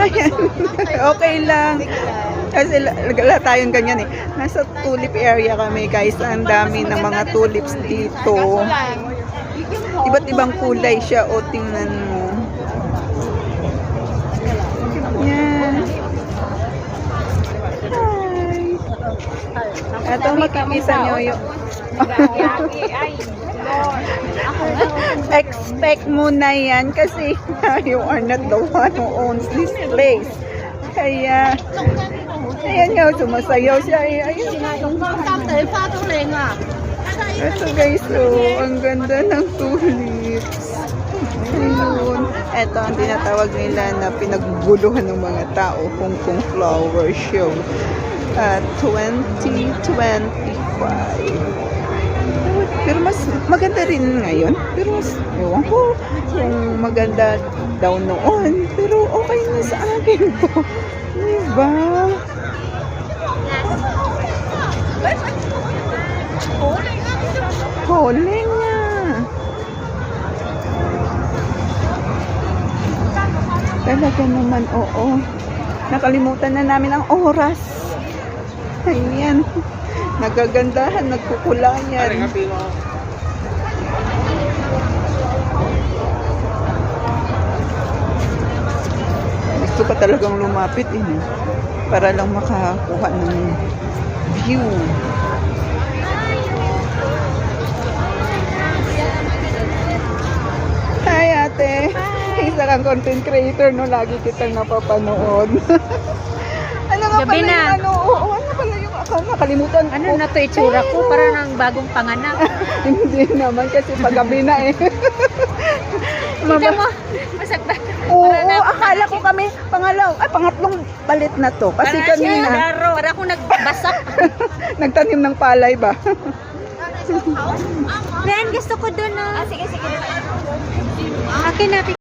Ayan. Okay lang. Kasi wala tayong ganyan eh. Nasa tulip area kami guys. Ang dami ng mga tulips dito. Iba't ibang kulay siya. O, tingnan mo. Yan. Hi. Ito makikita nyo yung... Expect mo na yan kasi you are not the one who owns this place. Kaya, ayan nga, sumasayaw siya. Ayun. Ito guys, oh, ang ganda ng tulips. Ayun. Ito ang tinatawag nila na pinagguluhan ng mga tao, Hong Kong Flower Show. 2025. Pero mas maganda rin ngayon. Pero mas, ewan ko, kung maganda daw noon. Pero okay na sa akin to. Diba? Huli nga. Talaga naman, oo. Nakalimutan na namin ang oras. Ayan. Nagagandahan, nagkukulayan. Gusto ka talagang lumapit para lang makakuha ng view. Hi ate. Isa kang content creator, no? Lagi kitang napapanood. Ano nga pala yung ano pala yung nakalimutan ko. Ano na to itsura ko? Para ng bagong panganak. Hindi naman kasi paggabi na eh. Kita mo? Masakta. Oo, akala ko kami pangatlong palit na to. Kasi kanina para akong nagbasak. nagtanim ng palay ba? Ren, gusto ko doon. Sige. Akin na.